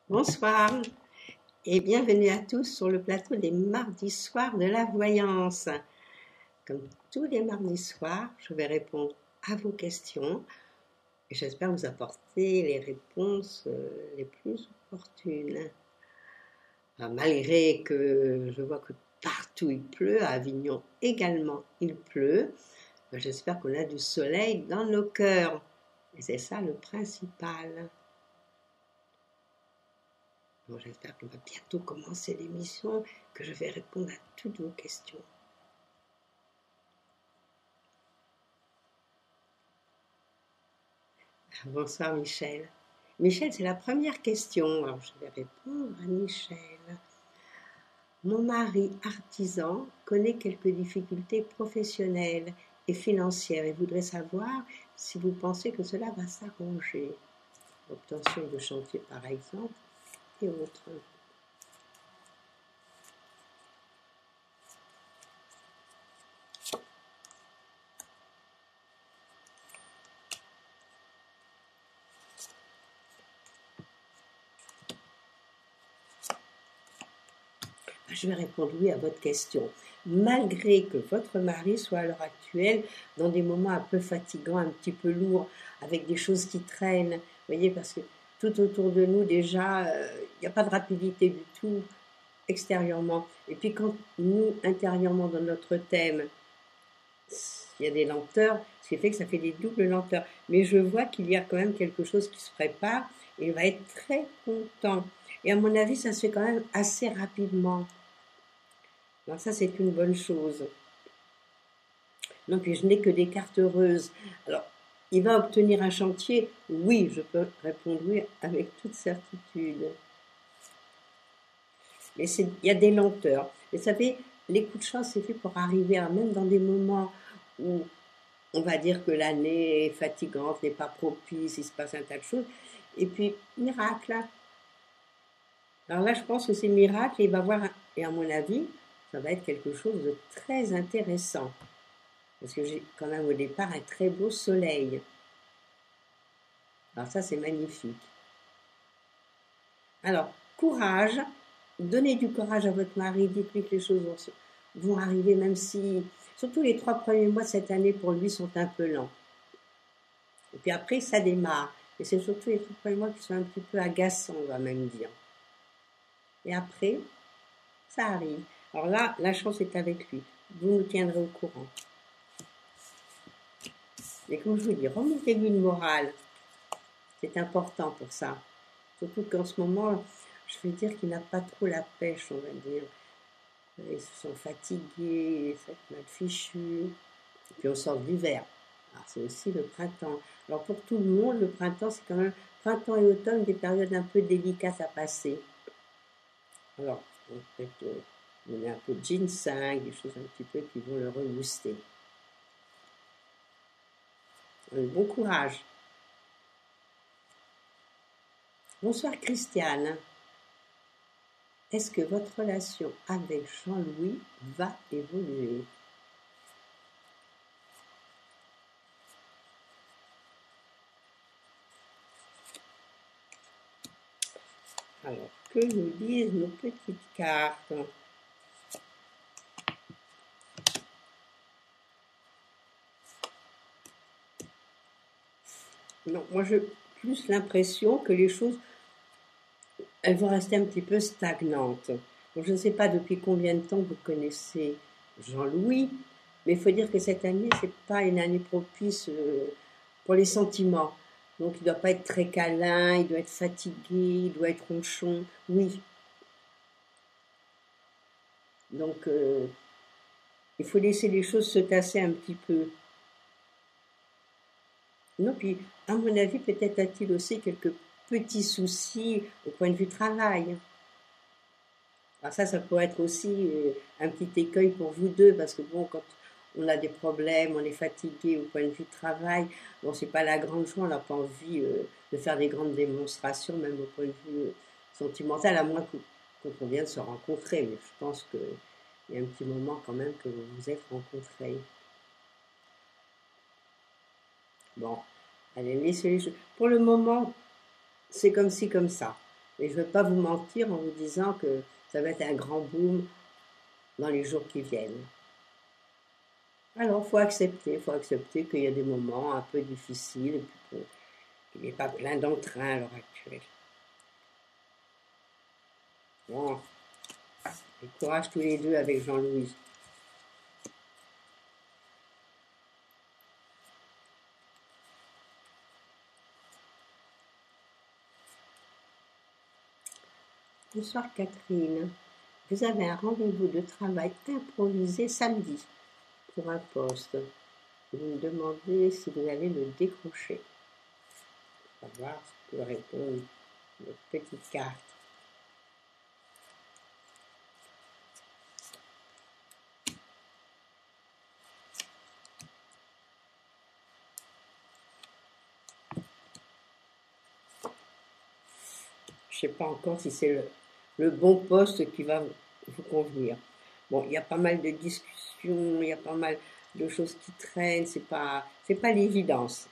Bonsoir et bienvenue à tous sur le plateau des mardis soirs de la voyance. Comme tous les mardis soirs, je vais répondre à vos questions et j'espère vous apporter les réponses les plus opportunes. Malgré que je vois que partout il pleut, à Avignon également il pleut, j'espère qu'on a du soleil dans nos cœurs et c'est ça le principal. Bon, j'espère qu'on va bientôt commencer l'émission, que je vais répondre à toutes vos questions. Bonsoir Michel. Michel, c'est la première question. Alors je vais répondre à Michel. Mon mari artisan connaît quelques difficultés professionnelles et financières et voudrait savoir si vous pensez que cela va s'arranger. Obtention de chantier par exemple et autres. Je vais répondre oui à votre question. Malgré que votre mari soit à l'heure actuelle dans des moments un peu fatigants, un petit peu lourds, avec des choses qui traînent, vous voyez, parce que tout autour de nous déjà, il n'y a pas de rapidité du tout extérieurement. Et puis quand nous, intérieurement dans notre thème, il y a des lenteurs, ce qui fait que ça fait des doubles lenteurs. Mais je vois qu'il y a quand même quelque chose qui se prépare et il va être très content. Et à mon avis, ça se fait quand même assez rapidement. Alors ça, c'est une bonne chose. Non, puis je n'ai que des cartes heureuses. Alors, il va obtenir un chantier? Oui, je peux répondre oui avec toute certitude. Mais il y a des lenteurs. Vous savez, les coups de chance, c'est fait pour arriver à, même dans des moments où on va dire que l'année est fatigante, n'est pas propice, il se passe un tas de choses. Et puis, miracle. Alors là, je pense que c'est miracle et il va voir, et à mon avis, ça va être quelque chose de très intéressant. Parce que j'ai quand même au départ un très beau soleil. Alors ça, c'est magnifique. Alors, courage. Donnez du courage à votre mari. Dites-lui que les choses vont arriver, même si, surtout les 3 premiers mois de cette année, pour lui, sont un peu lents. Et puis après, ça démarre. Et c'est surtout les 3 premiers mois qui sont un petit peu agaçants, on va même dire. Et après, ça arrive. Alors là, la chance est avec lui. Vous nous tiendrez au courant. Et comme je vous dis, remontez-lui le moral. C'est important pour ça. Surtout qu'en ce moment, je vais dire qu'il n'a pas trop la pêche, on va dire. Ils se sont fatigués, ils sont mal fichus. Et puis on sort de l'hiver. Alors c'est aussi le printemps. Alors pour tout le monde, le printemps, c'est quand même printemps et automne, des périodes un peu délicates à passer. Alors, en fait, on a un peu de ginseng, des choses un petit peu qui vont le rebooster. Bon courage. Bonsoir Christiane. Est-ce que votre relation avec Jean-Louis va évoluer? Alors, que nous disent nos petites cartes? Non, moi j'ai plus l'impression que les choses, elles vont rester un petit peu stagnantes. Donc, je ne sais pas depuis combien de temps vous connaissez Jean-Louis, mais il faut dire que cette année, c'est pas une année propice pour les sentiments. Donc il ne doit pas être très câlin, il doit être fatigué, il doit être ronchon. Oui. Donc il faut laisser les choses se tasser un petit peu. Non, puis à mon avis, peut-être a-t-il aussi quelques petits soucis au point de vue travail. Alors ça pourrait être aussi un petit écueil pour vous deux, parce que bon, quand on a des problèmes, on est fatigué au point de vue travail, bon, c'est pas la grande joie, on n'a pas envie de faire des grandes démonstrations, même au point de vue sentimental, à moins qu'on vienne de se rencontrer, mais je pense qu'il y a un petit moment quand même que vous vous êtes rencontrés. Bon, allez, laissez les choses. Pour le moment, c'est comme ci, comme ça. Et je ne veux pas vous mentir en vous disant que ça va être un grand boom dans les jours qui viennent. Alors, il faut accepter qu'il y a des moments un peu difficiles et puis qu'il n'est pas plein d'entrain à l'heure actuelle. Bon, et courage tous les deux avec Jean-Louis. Bonsoir Catherine. Vous avez un rendez-vous de travail improvisé samedi pour un poste. Vous me demandez si vous allez le décrocher. On va voir ce que peut répondre notre petite carte. Je ne sais pas encore si c'est le bon poste qui va vous convenir. Bon, il y a pas mal de discussions, il y a pas mal de choses qui traînent, c'est pas l'évidence.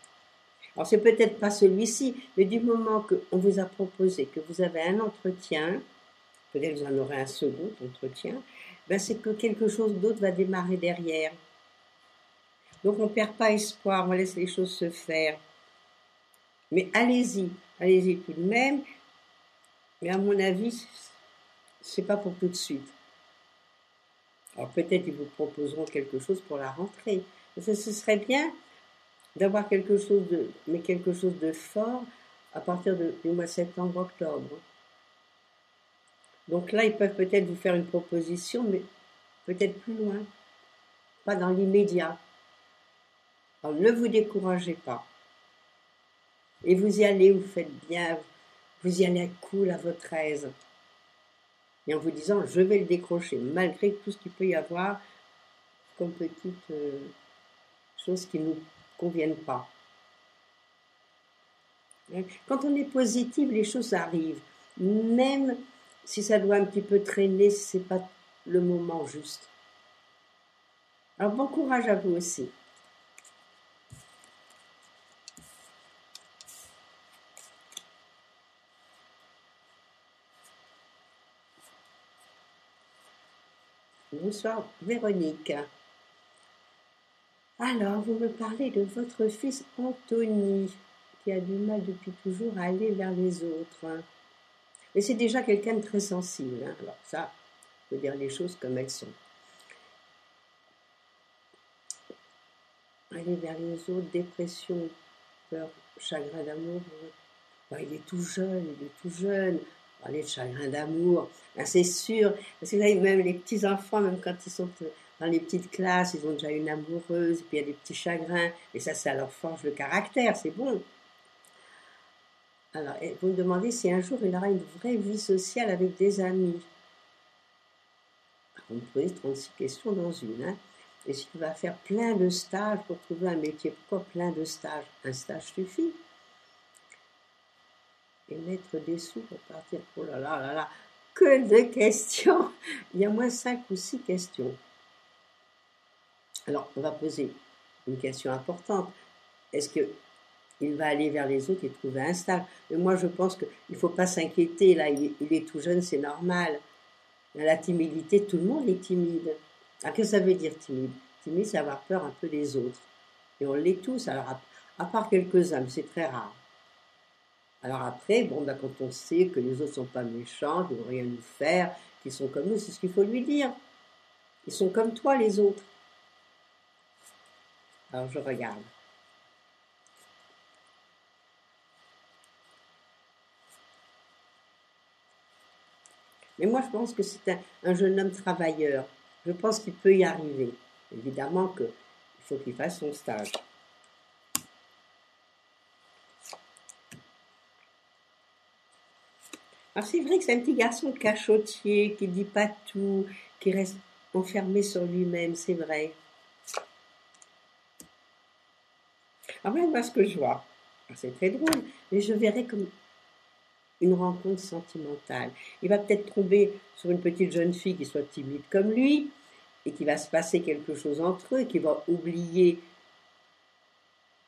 Alors c'est peut-être pas celui-ci, mais du moment qu'on vous a proposé que vous avez un entretien, peut-être vous en aurez un second entretien, ben c'est que quelque chose d'autre va démarrer derrière. Donc on ne perd pas espoir, on laisse les choses se faire. Mais allez-y tout de même. Mais à mon avis, c'est pas pour tout de suite. Alors peut-être ils vous proposeront quelque chose pour la rentrée. Ce serait bien d'avoir quelque chose de fort à partir du mois de septembre-octobre. Donc là, ils peuvent peut-être vous faire une proposition, mais peut-être plus loin, pas dans l'immédiat. Alors ne vous découragez pas. Et vous y allez, vous faites bien, vous y allez cool à votre aise. Et en vous disant, je vais le décrocher, malgré tout ce qu'il peut y avoir comme petites choses qui ne nous conviennent pas. Quand on est positif, les choses arrivent. Même si ça doit un petit peu traîner, si ce n'est pas le moment juste. Alors bon courage à vous aussi. Bonsoir Véronique. Alors, vous me parlez de votre fils Anthony, qui a du mal depuis toujours à aller vers les autres. Mais c'est déjà quelqu'un de très sensible. Hein. Alors ça, il faut dire les choses comme elles sont. Aller vers les autres, dépression, peur, chagrin d'amour. Ben, il est tout jeune. Parler de chagrin d'amour, ben, c'est sûr. Parce que là, même les petits-enfants, même quand ils sont dans les petites classes, ils ont déjà une amoureuse, et puis il y a des petits chagrins. Et ça leur forge le caractère, c'est bon. Alors, vous me demandez si un jour il aura une vraie vie sociale avec des amis. Vous me posez 36 questions dans une. Hein. Est-ce qu'il va faire plein de stages pour trouver un métier? Pourquoi plein de stages? Un stage suffit. Et mettre des sous pour partir. Oh là là là là, que de questions! Il y a moins 5 ou 6 questions. Alors, on va poser une question importante. Est-ce qu'il va aller vers les autres et trouver un stage? Mais moi, je pense qu'il ne faut pas s'inquiéter. Là, il est tout jeune, c'est normal. La timidité, tout le monde est timide. Alors, qu'est-ce que ça veut dire timide? Timide, c'est avoir peur un peu des autres. Et on l'est tous. Alors, à part quelques-uns, mais c'est très rare. Alors après, bon, ben, quand on sait que les autres ne sont pas méchants, qu'ils ne vont rien nous faire, qu'ils sont comme nous, c'est ce qu'il faut lui dire. Ils sont comme toi, les autres. Alors je regarde. Mais moi, je pense que c'est un jeune homme travailleur. Je pense qu'il peut y arriver. Évidemment qu'il faut qu'il fasse son stage. Alors c'est vrai que c'est un petit garçon cachotier, qui ne dit pas tout, qui reste enfermé sur lui-même, c'est vrai. Alors moi, ce que je vois, c'est très drôle, mais je verrais comme une rencontre sentimentale. Il va peut-être tomber sur une petite jeune fille qui soit timide comme lui, et qui va se passer quelque chose entre eux, qui va oublier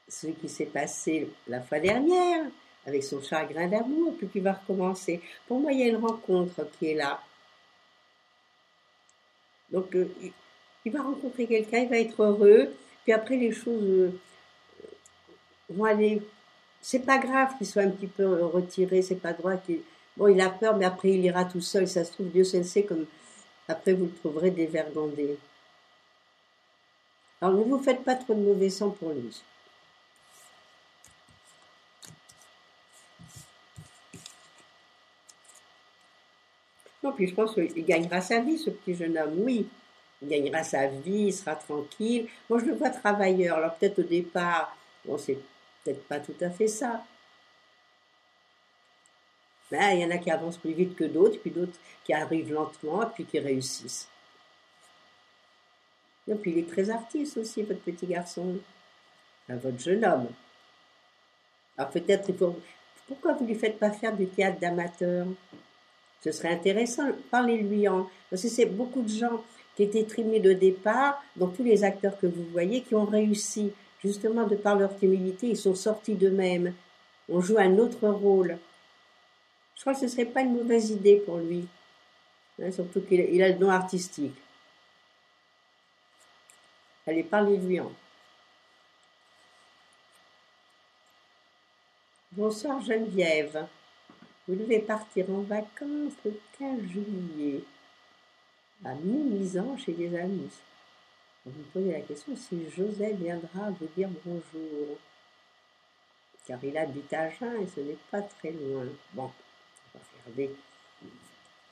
ce qui s'est passé la fois dernière, avec son chagrin d'amour, puis qui va recommencer. Pour moi, il y a une rencontre qui est là. Donc, il va rencontrer quelqu'un, il va être heureux, puis après, les choses vont aller. C'est pas grave qu'il soit un petit peu retiré, c'est pas droit. Bon, il a peur, mais après, il ira tout seul. Ça se trouve, Dieu seul sait, comme après, vous le trouverez dévergondé. Alors, ne vous faites pas trop de mauvais sang pour lui. Non, puis je pense qu'il gagnera sa vie, ce petit jeune homme, oui. Il gagnera sa vie, il sera tranquille. Moi, je le vois travailleur. Alors, peut-être au départ, bon, c'est peut-être pas tout à fait ça. Ben, il y en a qui avancent plus vite que d'autres, puis d'autres qui arrivent lentement, puis qui réussissent. Et puis, il est très artiste aussi, votre petit garçon. Enfin, votre jeune homme. Alors, peut-être, pourquoi vous ne lui faites pas faire du théâtre d'amateur? Ce serait intéressant, parlez-lui en. Parce que c'est beaucoup de gens qui étaient timides au départ, donc tous les acteurs que vous voyez, qui ont réussi, justement de par leur timidité, ils sont sortis d'eux-mêmes. On joue un autre rôle. Je crois que ce ne serait pas une mauvaise idée pour lui, hein, surtout qu'il a le don artistique. Allez, parlez-lui en. Bonsoir Geneviève. Vous devez partir en vacances le 15 juillet à Mimizan chez des amis. Vous me posez la question si Joseph viendra vous dire bonjour. Car il habite à Agen et ce n'est pas très loin. Bon, on va regarder.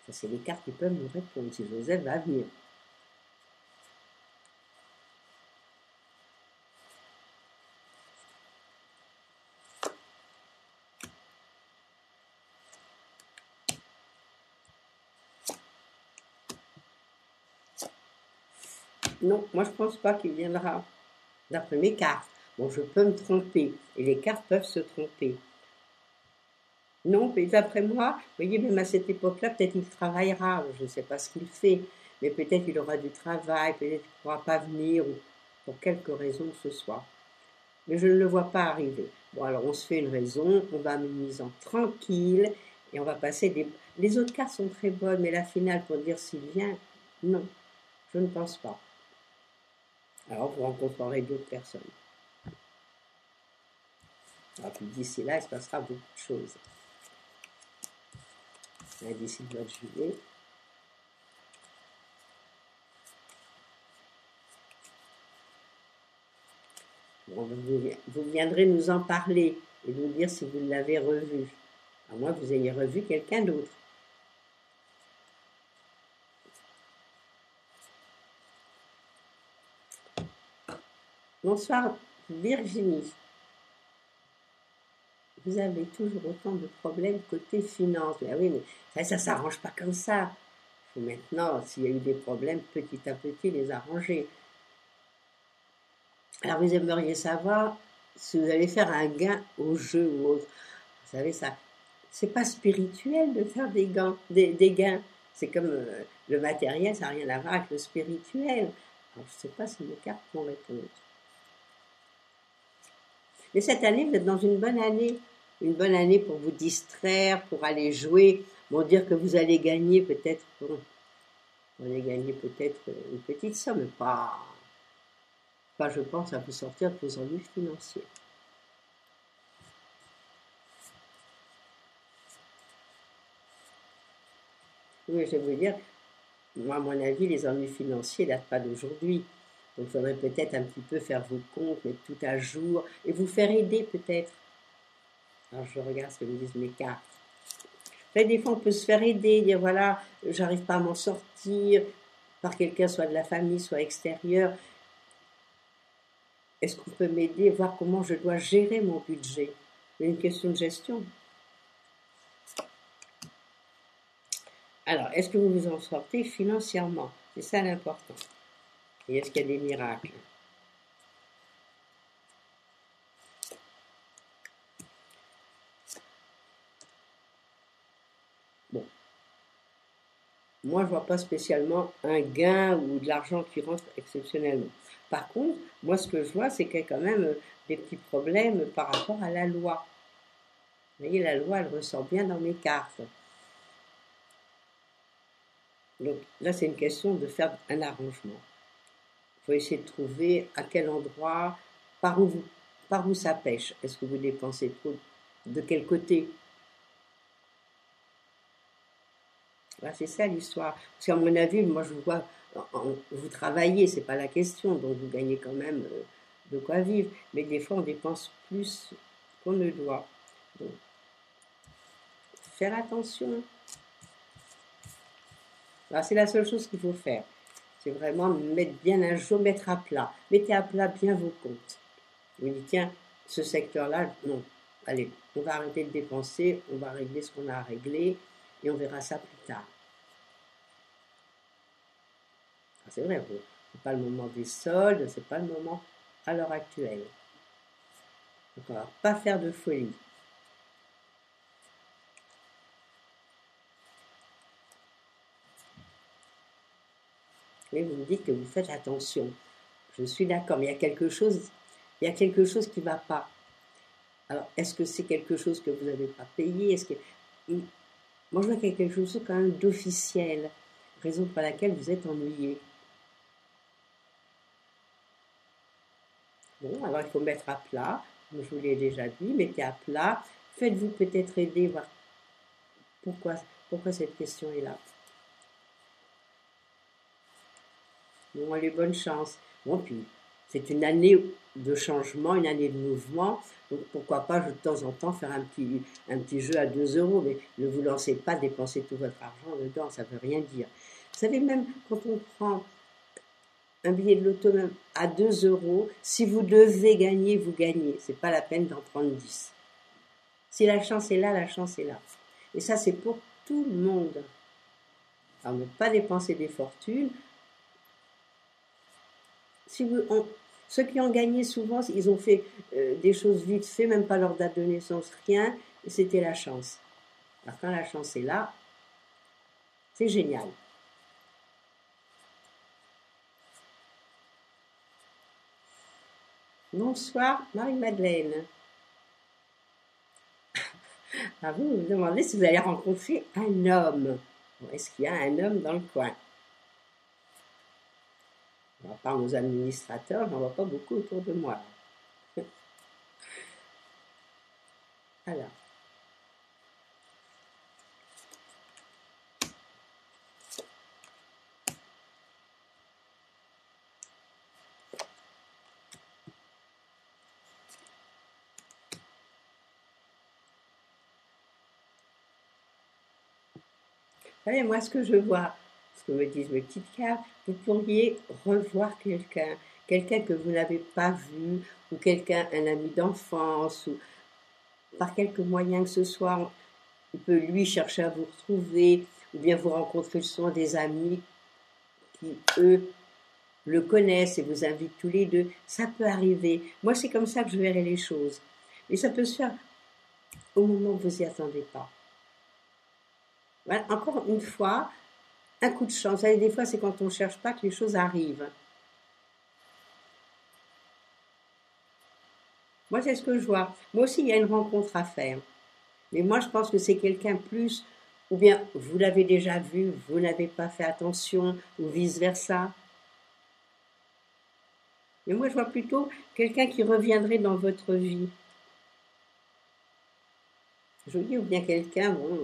Ça, c'est les cartes qui peuvent nous répondre si Joseph va venir. Non, moi je pense pas qu'il viendra, d'après mes cartes. Bon, je peux me tromper, et les cartes peuvent se tromper. Non, mais d'après moi, vous voyez, même à cette époque-là, peut-être qu'il travaillera, je ne sais pas ce qu'il fait, mais peut-être qu'il aura du travail, peut-être qu'il ne pourra pas venir, ou pour quelque raison que ce soit. Mais je ne le vois pas arriver. Bon, alors on se fait une raison, on va mise en tranquille, et on va passer des. Les autres cartes sont très bonnes, mais la finale pour dire s'il vient, non, je ne pense pas. Alors vous rencontrerez d'autres personnes. Alors puis d'ici là, il se passera beaucoup de choses. D'ici le mois de juillet. Bon, vous viendrez nous en parler et nous dire si vous l'avez revu. À moins que vous ayez revu quelqu'un d'autre. Bonsoir Virginie. Vous avez toujours autant de problèmes côté finance. Mais oui, mais ça ne s'arrange pas comme ça. Il faut maintenant, s'il y a eu des problèmes, petit à petit les arranger. Alors vous aimeriez savoir si vous allez faire un gain au jeu ou autre. Vous savez, ça, c'est pas spirituel de faire des gains. C'est comme le matériel, ça n'a rien à voir avec le spirituel. Alors, je ne sais pas si mes cartes vont répondre. Mais cette année, vous êtes dans une bonne année. Une bonne année pour vous distraire, pour aller jouer. Bon, dire que vous allez gagner peut-être, bon, vous allez gagner peut-être une petite somme, pas, je pense, à vous sortir de vos ennuis financiers. Oui, je vais vous dire, moi, à mon avis, les ennuis financiers ne datent pas d'aujourd'hui. Donc, il faudrait peut-être un petit peu faire vos comptes, mettre tout à jour et vous faire aider peut-être. Alors, je regarde ce que me disent mes cartes. Des fois, on peut se faire aider, dire voilà, j'arrive pas à m'en sortir par quelqu'un, soit de la famille, soit extérieur. Est-ce qu'on peut m'aider, voir comment je dois gérer mon budget? C'est une question de gestion. Alors, est-ce que vous vous en sortez financièrement? C'est ça l'important. Et est-ce qu'il y a des miracles? Bon. Moi, je ne vois pas spécialement un gain ou de l'argent qui rentre exceptionnellement. Par contre, moi, ce que je vois, c'est qu'il y a quand même des petits problèmes par rapport à la loi. Vous voyez, la loi, elle ressort bien dans mes cartes. Donc là, c'est une question de faire un arrangement. Il faut essayer de trouver à quel endroit, par où ça pêche. Est-ce que vous dépensez trop? De quel côté? Voilà, c'est ça l'histoire. Parce qu'à mon avis, moi je vous vois, vous travaillez, c'est pas la question, donc vous gagnez quand même de quoi vivre. Mais des fois, on dépense plus qu'on ne doit. Donc, faire attention. Alors, c'est la seule chose qu'il faut faire. C'est vraiment mettre bien un jour, mettre à plat. Mettez à plat bien vos comptes. Vous dites, tiens, ce secteur-là, non. Allez, on va arrêter de dépenser, on va régler ce qu'on a à régler et on verra ça plus tard. Ah, c'est vrai, c'est pas le moment des soldes, c'est pas le moment à l'heure actuelle. Donc on va pas faire de folie. Mais vous me dites que vous faites attention. Je suis d'accord, mais il y a quelque chose qui ne va pas. Alors, est-ce que c'est quelque chose que vous n'avez pas payé? Moi, je vois qu'il y a quelque chose quand même d'officiel, raison pour laquelle vous êtes ennuyé. Bon, alors il faut mettre à plat, comme je vous l'ai déjà dit, mettez à plat, faites-vous peut-être aider, voir pourquoi cette question est là. Bon, allez, bonne chance. Bon, puis c'est une année de changement, une année de mouvement, donc pourquoi pas de temps en temps faire un petit jeu à 2 euros, mais ne vous lancez pas dépenser tout votre argent dedans, ça ne veut rien dire. Vous savez, même quand on prend un billet de loto même à 2 euros, si vous devez gagner, vous gagnez. C'est pas la peine d'en prendre 10. Si la chance est là, la chance est là. Et ça, c'est pour tout le monde. Alors, ne pas dépenser des fortunes. Ceux qui ont gagné souvent, ils ont fait des choses vite fait, même pas leur date de naissance, rien, et c'était la chance. Alors quand la chance est là, c'est génial. Bonsoir, Marie-Madeleine. Ah, vous me demandez si vous allez rencontrer un homme. Bon, est-ce qu'il y a un homme dans le coin? À part nos administrateurs, j'en vois pas beaucoup autour de moi. Alors, voyez, moi, ce que je vois, ce que me disent mes petites cartes, vous pourriez revoir quelqu'un que vous n'avez pas vu, ou quelqu'un, un ami d'enfance, ou par quelque moyen que ce soit, il peut lui chercher à vous retrouver, ou bien vous rencontrer souvent des amis qui, eux, le connaissent et vous invitent tous les deux. Ça peut arriver. Moi, c'est comme ça que je verrai les choses. Mais ça peut se faire au moment où vous n'y attendez pas. Voilà, encore une fois, un coup de chance. Vous savez, des fois, c'est quand on ne cherche pas que les choses arrivent. Moi, c'est ce que je vois. Moi aussi, il y a une rencontre à faire. Mais moi, je pense que c'est quelqu'un plus, ou bien vous l'avez déjà vu, vous n'avez pas fait attention, ou vice-versa. Mais moi, je vois plutôt quelqu'un qui reviendrait dans votre vie. Je vous dis, ou bien quelqu'un, bon,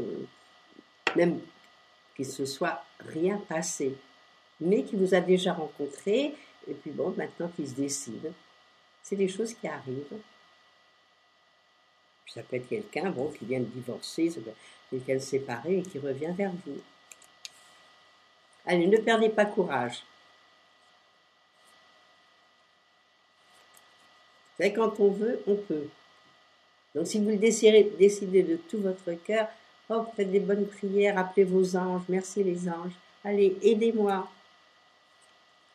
même qu'il ne se soit rien passé, mais qui vous a déjà rencontré, et puis bon, maintenant qu'il se décide. C'est des choses qui arrivent. Puis ça peut être quelqu'un, bon, qui vient de divorcer, ça peut être quelqu'un de séparé et qui revient vers vous. Allez, ne perdez pas courage. Vous savez, quand on veut, on peut. Donc si vous le décidez de tout votre cœur, oh, faites des bonnes prières, appelez vos anges, merci les anges. Allez, aidez-moi.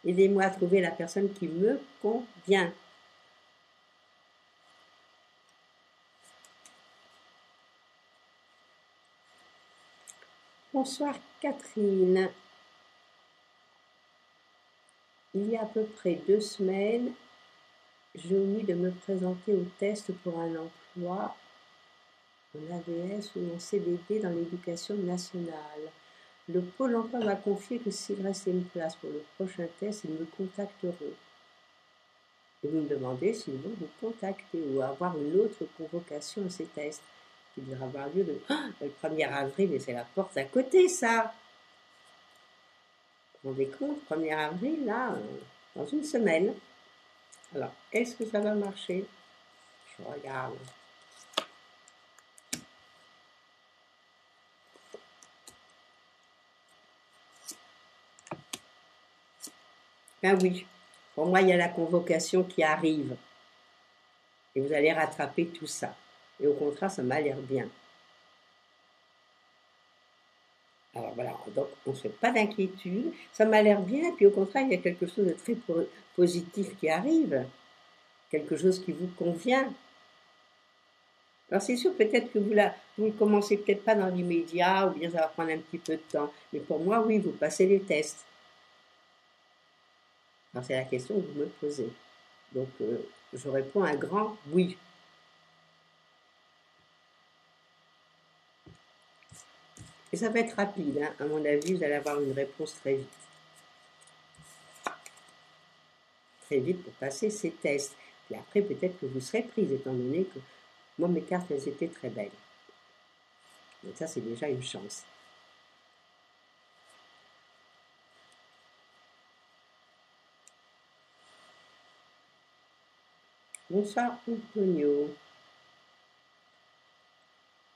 Aidez-moi à trouver la personne qui me convient. Bonsoir Catherine. Il y a à peu près 2 semaines, j'ai omis de me présenter au test pour un emploi. en AVS ou en CDD dans l'éducation nationale. Le Pôle emploi m'a confié que s'il restait une place pour le prochain test, ils me contacteront. Et vous me demandez s'ils vont vous contacter ou avoir une autre convocation à ces tests qui devra avoir lieu le 1er avril, et c'est la porte à côté, ça. Vous vous rendez compte, 1er avril, là, dans une semaine. Alors, est-ce que ça va marcher? Je regarde. Ben oui, pour moi, il y a la convocation qui arrive. Et vous allez rattraper tout ça. Et au contraire, ça m'a l'air bien. Alors voilà, donc on ne se fait pas d'inquiétude. Ça m'a l'air bien, puis au contraire, il y a quelque chose de très positif qui arrive. Quelque chose qui vous convient. Alors c'est sûr, peut-être que vous ne commencez peut-être pas dans l'immédiat, ou bien ça va prendre un petit peu de temps. Mais pour moi, oui, vous passez les tests. Alors c'est la question que vous me posez. Donc je réponds un grand oui. Et ça va être rapide, hein. À mon avis, vous allez avoir une réponse très vite. Très vite pour passer ces tests. Et après, peut-être que vous serez prise, étant donné que moi, mes cartes, elles étaient très belles. Donc ça, c'est déjà une chance. Bonsoir, Antonio.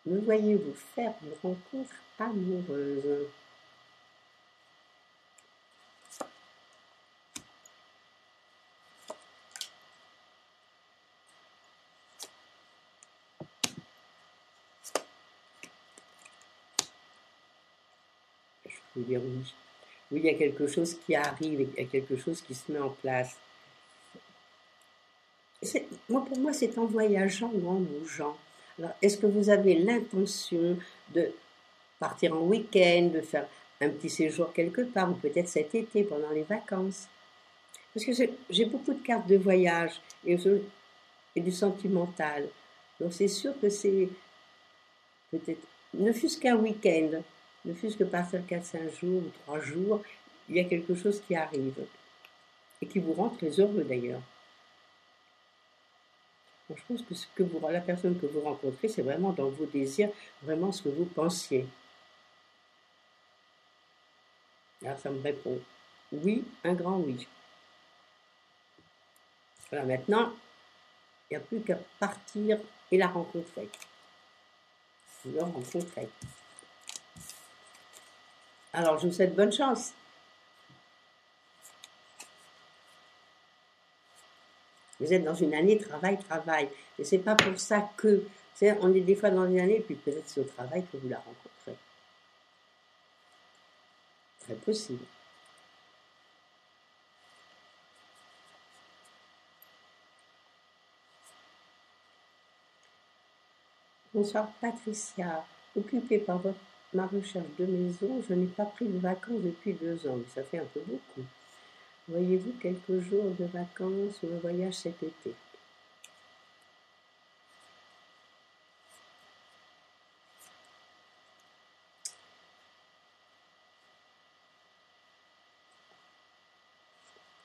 Me voyez-vous faire une rencontre amoureuse? Je peux dire oui. Oui, il y a quelque chose qui arrive, il y a quelque chose qui se met en place. Pour moi, c'est en voyageant ou en bougeant. Alors, est-ce que vous avez l'intention de partir en week-end, de faire un petit séjour quelque part, ou peut-être cet été pendant les vacances? Parce que j'ai beaucoup de cartes de voyage et du sentimental. Donc c'est sûr que c'est peut-être, ne fût-ce qu'un week-end, ne fût-ce que partir 4-5 jours ou 3 jours, il y a quelque chose qui arrive et qui vous rend très heureux d'ailleurs. Donc, je pense que la personne que vous rencontrez, c'est vraiment dans vos désirs, vraiment ce que vous pensiez. Alors ça me répond oui, un grand oui. Voilà, maintenant, il n'y a plus qu'à partir et la rencontrer. Vous le rencontrez. Alors, je vous souhaite bonne chance. Vous êtes dans une année travail. Et c'est pas pour ça que. On est des fois dans une année, et puis peut-être c'est au travail que vous la rencontrez. Très possible. Bonsoir Patricia. Occupée par ma recherche de maison, je n'ai pas pris de vacances depuis 2 ans. Ça fait un peu beaucoup. Voyez-vous quelques jours de vacances ou un voyage cet été?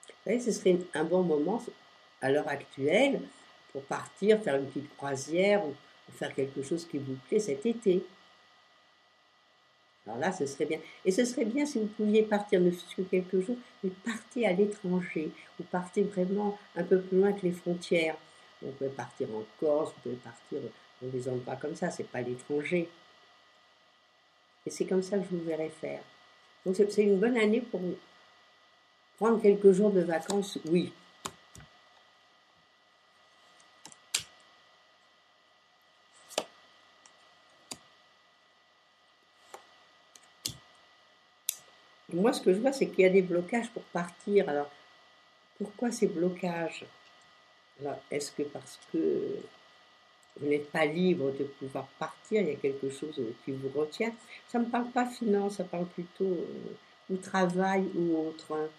Vous voyez, ce serait un bon moment à l'heure actuelle pour partir, faire une petite croisière ou faire quelque chose qui vous plaît cet été. Alors là, ce serait bien. Et ce serait bien si vous pouviez partir, ne fût-ce que quelques jours, mais partez à l'étranger, ou partez vraiment un peu plus loin que les frontières. Vous pouvez partir en Corse, vous pouvez partir dans des endroits comme ça, c'est pas l'étranger. Et c'est comme ça que je vous verrai faire. Donc c'est une bonne année pour prendre quelques jours de vacances, oui. Moi, ce que je vois, c'est qu'il y a des blocages pour partir. Alors, pourquoi ces blocages? Alors, est-ce que parce que vous n'êtes pas libre de pouvoir partir, il y a quelque chose qui vous retient? Ça ne me parle pas finance, ça parle plutôt ou travail ou autre, hein.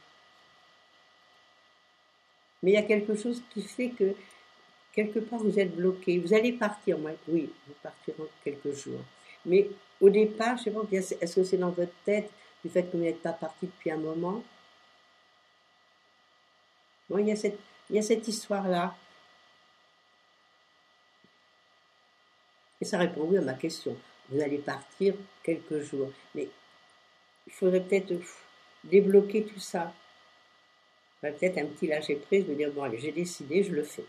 Mais il y a quelque chose qui fait que quelque part vous êtes bloqué. Vous allez partir, moi, oui, vous partirez en quelques jours. Mais au départ, je sais pas, est-ce que c'est dans votre tête du fait que vous n'êtes pas parti depuis un moment? Bon, il y a cette histoire-là. Et ça répond oui à ma question. Vous allez partir quelques jours. Mais il faudrait peut-être débloquer tout ça. Il faudrait peut-être un petit lâcher prise, me dire, bon allez, j'ai décidé, je le fais.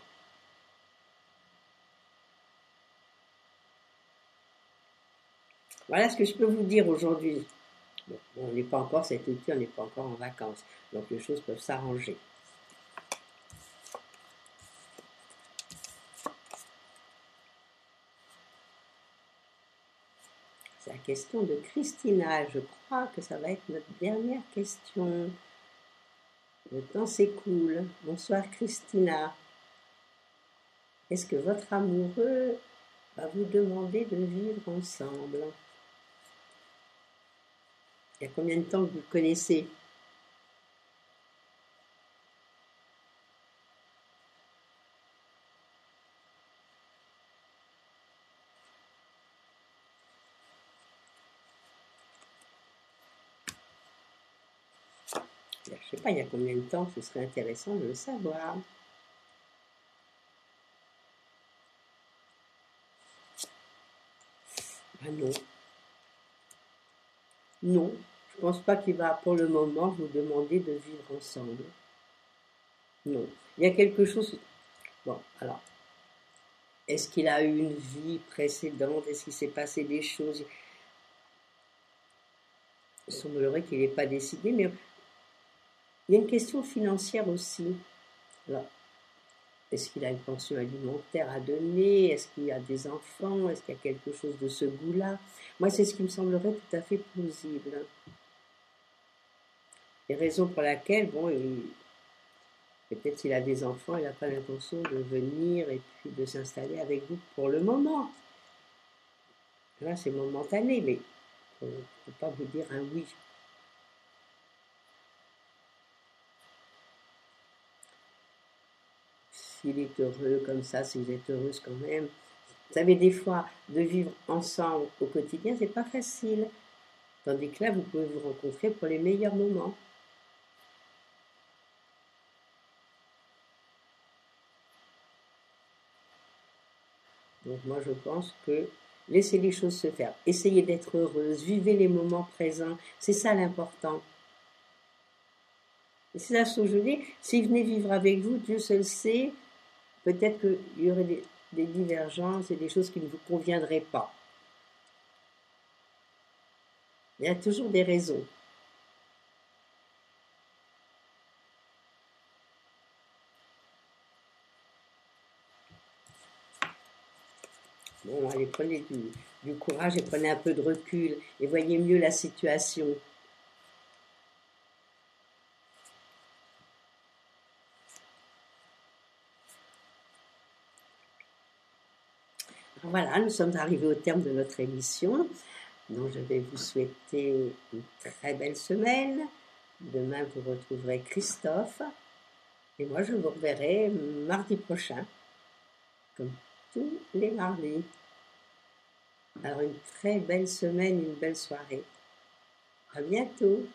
Voilà ce que je peux vous dire aujourd'hui. Bon, on n'est pas encore cet été, on n'est pas encore en vacances. Donc les choses peuvent s'arranger. C'est la question de Christina. Je crois que ça va être notre dernière question. Le temps s'écoule. Bonsoir Christina. Est-ce que votre amoureux va vous demander de vivre ensemble? Il y a combien de temps que vous le connaissez? Je ne sais pas, il y a combien de temps, ce serait intéressant de le savoir. Ah non. Non, je ne pense pas qu'il va pour le moment vous demander de vivre ensemble. Non. Il y a quelque chose. Bon, alors, est-ce qu'il a eu une vie précédente? Est-ce qu'il s'est passé des choses? Il semblerait qu'il n'ait pas décidé, mais il y a une question financière aussi. Alors, est-ce qu'il a une pension alimentaire à donner? Est-ce qu'il y a des enfants? Est-ce qu'il y a quelque chose de ce goût-là? Moi, c'est ce qui me semblerait tout à fait plausible. Et raison pour laquelle, bon, peut-être s'il a des enfants, il n'a pas l'intention de venir et puis de s'installer avec vous pour le moment. Là, c'est momentané, mais je ne peux pas vous dire un oui. S'il est heureux comme ça, si vous êtes heureuse quand même. Vous savez, des fois, de vivre ensemble au quotidien, c'est pas facile. Tandis que là, vous pouvez vous rencontrer pour les meilleurs moments. Donc moi, je pense que laissez les choses se faire. Essayez d'être heureuse, vivez les moments présents. C'est ça l'important. Et c'est là ce que je dis. S'il venait vivre avec vous, Dieu seul sait, peut-être qu'il y aurait des divergences et des choses qui ne vous conviendraient pas. Il y a toujours des raisons. Bon, allez, prenez du courage et prenez un peu de recul et voyez mieux la situation. Voilà, nous sommes arrivés au terme de notre émission. Donc, je vais vous souhaiter une très belle semaine. Demain, vous retrouverez Christophe. Et moi, je vous reverrai mardi prochain, comme tous les mardis. Alors, une très belle semaine, une belle soirée. À bientôt.